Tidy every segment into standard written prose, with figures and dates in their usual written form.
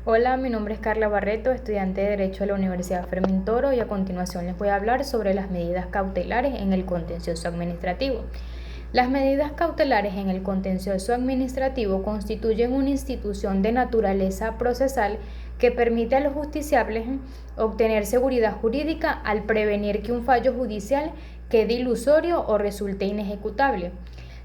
Hola, mi nombre es Carla Barreto, estudiante de Derecho de la Universidad Fermín Toro, y a continuación les voy a hablar sobre las medidas cautelares en el contencioso administrativo. Las medidas cautelares en el contencioso administrativo constituyen una institución de naturaleza procesal que permite a los justiciables obtener seguridad jurídica al prevenir que un fallo judicial quede ilusorio o resulte inejecutable.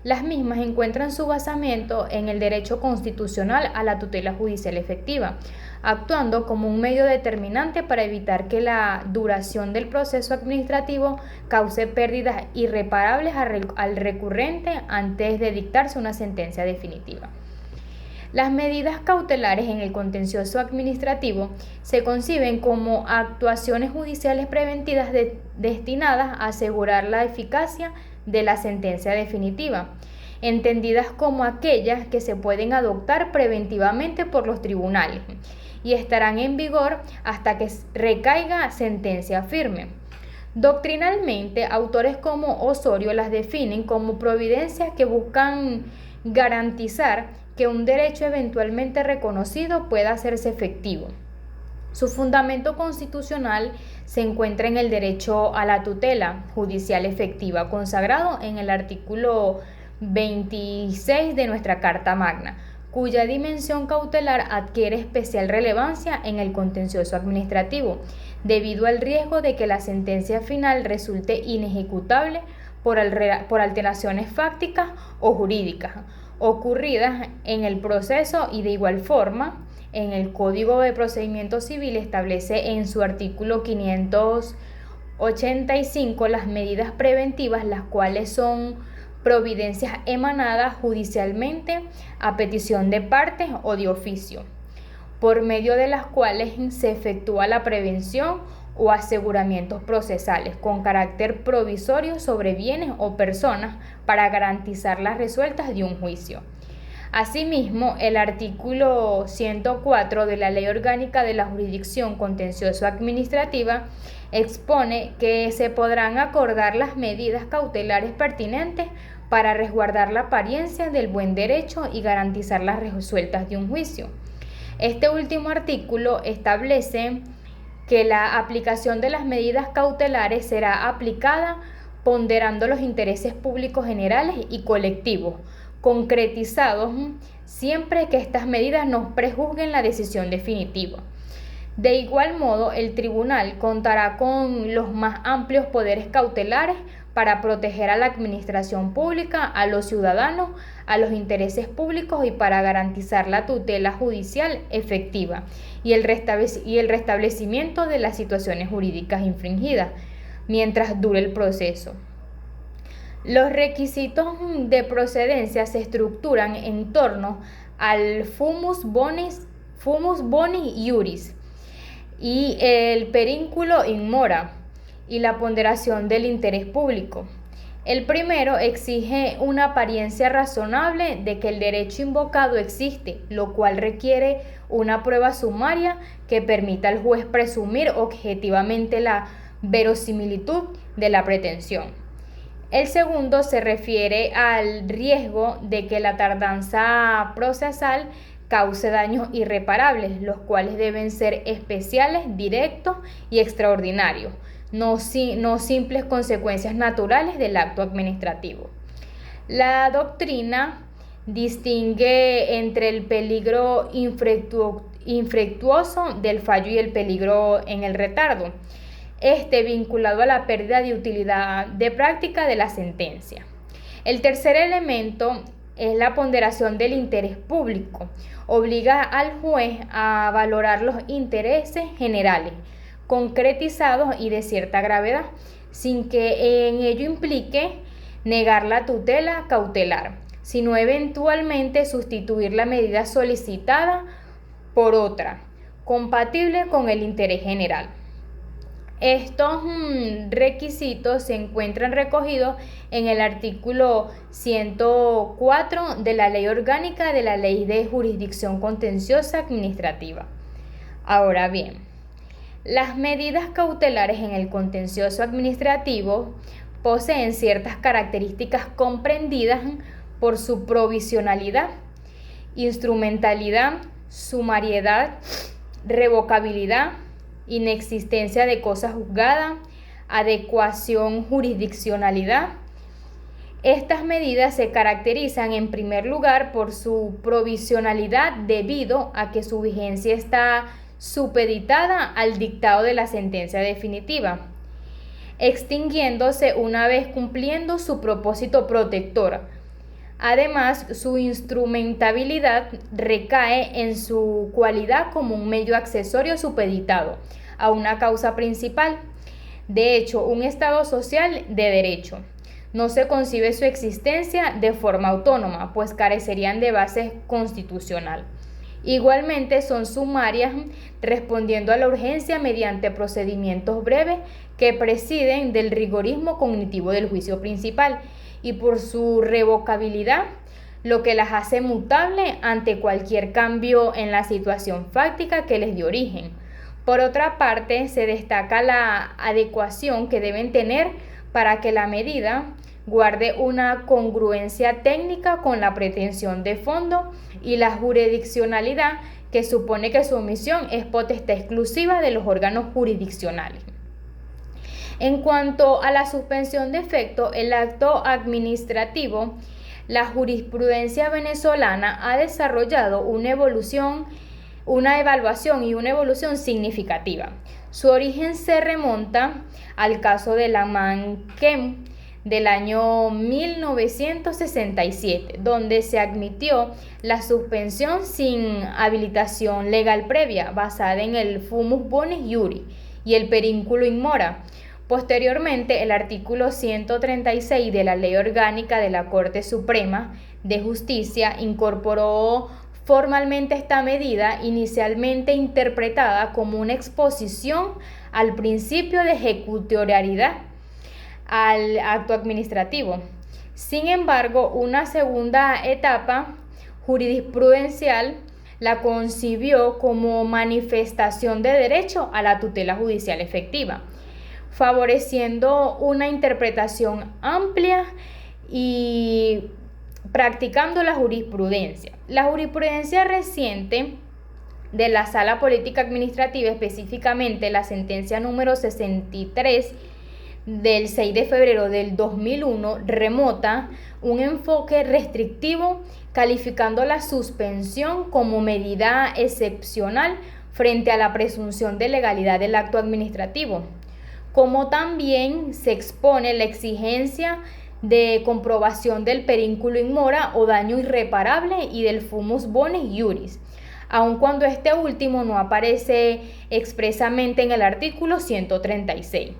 Las mismas encuentran su basamiento en el derecho constitucional a la tutela judicial efectiva, actuando como un medio determinante para evitar que la duración del proceso administrativo cause pérdidas irreparables al recurrente antes de dictarse una sentencia definitiva. Las medidas cautelares en el contencioso administrativo se conciben como actuaciones judiciales preventivas destinadas a asegurar la eficacia de la sentencia definitiva, entendidas como aquellas que se pueden adoptar preventivamente por los tribunales y estarán en vigor hasta que recaiga sentencia firme. Doctrinalmente, autores como Osorio las definen como providencias que buscan garantizar que un derecho eventualmente reconocido pueda hacerse efectivo. Su fundamento constitucional se encuentra en el derecho a la tutela judicial efectiva, consagrado en el artículo 26 de nuestra Carta Magna, cuya dimensión cautelar adquiere especial relevancia en el contencioso administrativo, debido al riesgo de que la sentencia final resulte inejecutable por alteraciones fácticas o jurídicas ocurridas en el proceso, y de igual forma en el Código de Procedimiento Civil establece en su artículo 585 las medidas preventivas, las cuales son providencias emanadas judicialmente a petición de partes o de oficio, por medio de las cuales se efectúa la prevención o aseguramientos procesales con carácter provisorio sobre bienes o personas para garantizar las resueltas de un juicio. Asimismo, el artículo 104 de la Ley Orgánica de la Jurisdicción Contencioso Administrativa expone que se podrán acordar las medidas cautelares pertinentes para resguardar la apariencia del buen derecho y garantizar las resueltas de un juicio. Este último artículo establece que la aplicación de las medidas cautelares será aplicada ponderando los intereses públicos generales y colectivos, concretizados siempre que estas medidas no prejuzguen la decisión definitiva. De igual modo, el tribunal contará con los más amplios poderes cautelares para proteger a la administración pública, a los ciudadanos, a los intereses públicos y para garantizar la tutela judicial efectiva y el restablecimiento de las situaciones jurídicas infringidas mientras dure el proceso. Los requisitos de procedencia se estructuran en torno al fumus boni iuris y el perínculo in mora y la ponderación del interés público. El primero exige una apariencia razonable de que el derecho invocado existe, lo cual requiere una prueba sumaria que permita al juez presumir objetivamente la verosimilitud de la pretensión. El segundo se refiere al riesgo de que la tardanza procesal cause daños irreparables, los cuales deben ser especiales, directos y extraordinarios, no simples consecuencias naturales del acto administrativo. La doctrina distingue entre el peligro infructuoso del fallo y el peligro en el retardo, vinculado a la pérdida de utilidad de práctica de la sentencia. El tercer elemento es la ponderación del interés público. Obliga al juez a valorar los intereses generales, concretizados y de cierta gravedad, sin que en ello implique negar la tutela cautelar, sino eventualmente sustituir la medida solicitada por otra, compatible con el interés general. Estos requisitos se encuentran recogidos en el artículo 104 de la Ley Orgánica de la Ley de Jurisdicción Contenciosa Administrativa. Ahora bien, las medidas cautelares en el contencioso administrativo poseen ciertas características comprendidas por su provisionalidad, instrumentalidad, sumariedad revocabilidad, inexistencia de cosa juzgada, adecuación, jurisdiccionalidad. Estas medidas se caracterizan en primer lugar por su provisionalidad debido a que su vigencia está supeditada al dictado de la sentencia definitiva, extinguiéndose una vez cumpliendo su propósito protector. Además, su instrumentabilidad recae en su cualidad como un medio accesorio supeditado a una causa principal. De hecho, un Estado social de derecho. No se concibe su existencia de forma autónoma, pues carecerían de base constitucional. Igualmente son sumarias, respondiendo a la urgencia mediante procedimientos breves que presciden del rigorismo cognitivo del juicio principal, y por su revocabilidad, lo que las hace mutable ante cualquier cambio en la situación fáctica que les dio origen. Por otra parte, se destaca la adecuación que deben tener para que la medida guarde una congruencia técnica con la pretensión de fondo, y la jurisdiccionalidad, que supone que su omisión es potestad exclusiva de los órganos jurisdiccionales. En cuanto a la suspensión de efecto, el acto administrativo, la jurisprudencia venezolana ha desarrollado una evaluación y una evolución significativa. Su origen se remonta al caso de Lamanquem del año 1967, donde se admitió la suspensión sin habilitación legal previa, basada en el fumus bonis iuris y el perínculo in mora. Posteriormente, el artículo 136 de la Ley Orgánica de la Corte Suprema de Justicia incorporó formalmente esta medida, inicialmente interpretada como una exposición al principio de ejecutorialidad al acto administrativo. Sin embargo, una segunda etapa jurisprudencial la concibió como manifestación de derecho a la tutela judicial efectiva, favoreciendo una interpretación amplia y practicando la jurisprudencia. La jurisprudencia reciente de la Sala Política Administrativa, específicamente la sentencia número 63 del 6 de febrero del 2001, remota un enfoque restrictivo, calificando la suspensión como medida excepcional frente a la presunción de legalidad del acto administrativo, como también se expone la exigencia de comprobación del perínculo in mora o daño irreparable y del fumus bonis iuris, aun cuando este último no aparece expresamente en el artículo 136.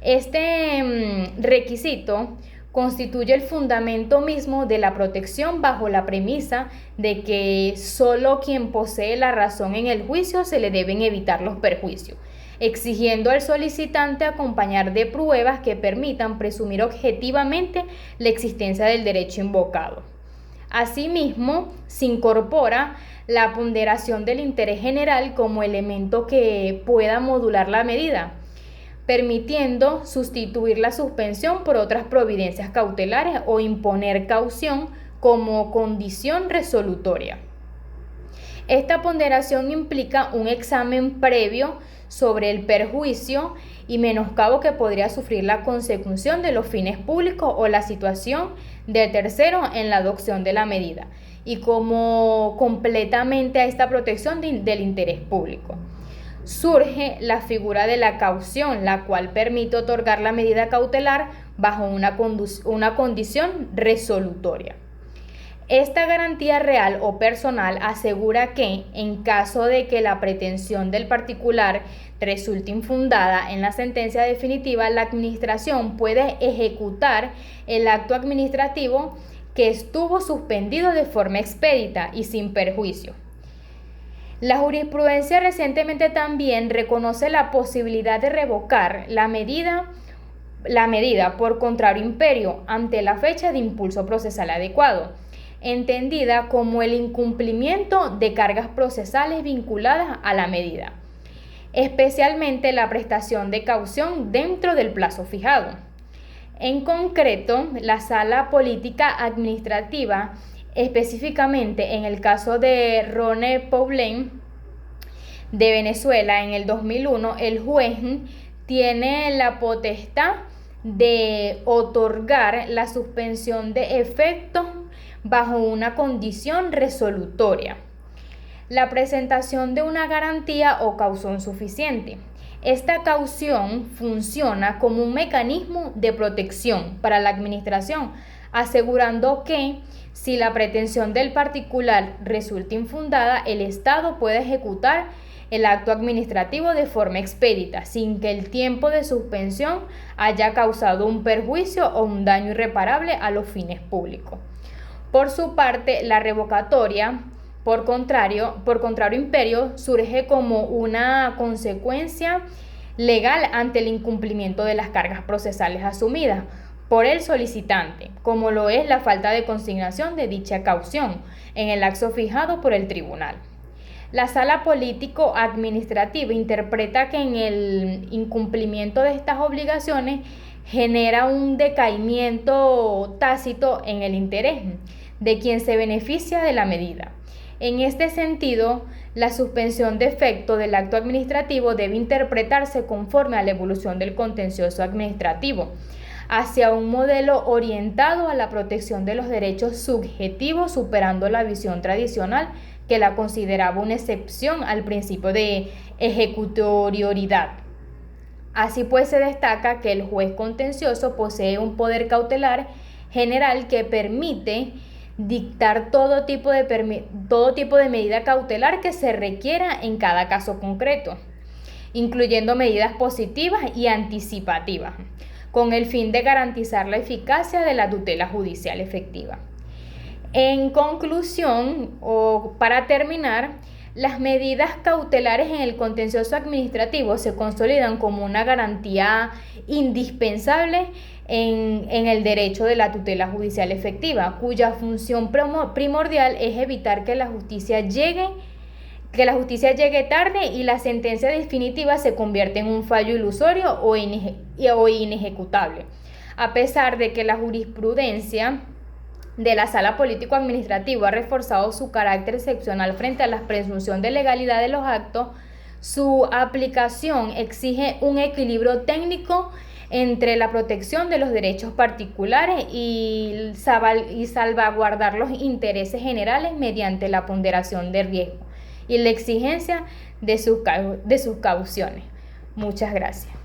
Este requisito constituye el fundamento mismo de la protección, bajo la premisa de que solo quien posee la razón en el juicio se le deben evitar los perjuicios, exigiendo al solicitante acompañar de pruebas que permitan presumir objetivamente la existencia del derecho invocado. Asimismo, se incorpora la ponderación del interés general como elemento que pueda modular la medida, permitiendo sustituir la suspensión por otras providencias cautelares o imponer caución como condición resolutoria. Esta ponderación implica un examen previo sobre el perjuicio y menoscabo que podría sufrir la consecución de los fines públicos o la situación de tercero en la adopción de la medida, y como completamente a esta protección del interés público. Surge la figura de la caución, la cual permite otorgar la medida cautelar bajo una condición resolutoria. Esta garantía real o personal asegura que, en caso de que la pretensión del particular resulte infundada en la sentencia definitiva, la administración puede ejecutar el acto administrativo que estuvo suspendido de forma expedita y sin perjuicio. La jurisprudencia recientemente también reconoce la posibilidad de revocar la medida por contrario imperio ante la fecha de impulso procesal adecuado, entendida como el incumplimiento de cargas procesales vinculadas a la medida, especialmente la prestación de caución dentro del plazo fijado. En concreto, la Sala Política Administrativa, específicamente en el caso de Rone Paulin, de Venezuela en el 2001, el juez tiene la potestad de otorgar la suspensión de efectos bajo una condición resolutoria: la presentación de una garantía o caución suficiente. Esta caución funciona como un mecanismo de protección para la administración, asegurando que, si la pretensión del particular resulta infundada, el Estado puede ejecutar el acto administrativo de forma expedita, sin que el tiempo de suspensión haya causado un perjuicio o un daño irreparable a los fines públicos. Por su parte, la revocatoria, por contrario imperio, surge como una consecuencia legal ante el incumplimiento de las cargas procesales asumidas por el solicitante, como lo es la falta de consignación de dicha caución en el lapso fijado por el tribunal. La Sala Político-Administrativa interpreta que en el incumplimiento de estas obligaciones genera un decaimiento tácito en el interés de quien se beneficia de la medida. En este sentido, la suspensión de efecto del acto administrativo debe interpretarse conforme a la evolución del contencioso administrativo, hacia un modelo orientado a la protección de los derechos subjetivos, superando la visión tradicional que la consideraba una excepción al principio de ejecutoriedad. Así pues, se destaca que el juez contencioso posee un poder cautelar general que permite dictar todo tipo de medida cautelar que se requiera en cada caso concreto, incluyendo medidas positivas y anticipativas, con el fin de garantizar la eficacia de la tutela judicial efectiva. En conclusión, o para terminar, las medidas cautelares en el contencioso administrativo se consolidan como una garantía indispensable en el derecho de la tutela judicial efectiva, cuya función primordial es evitar que la justicia llegue tarde y la sentencia definitiva se convierta en un fallo ilusorio o inejecutable, a pesar de que la jurisprudencia de la Sala Político-Administrativa ha reforzado su carácter excepcional frente a la presunción de legalidad de los actos. Su aplicación exige un equilibrio técnico entre la protección de los derechos particulares y salvaguardar los intereses generales mediante la ponderación de riesgo y la exigencia de sus cauciones. Muchas gracias.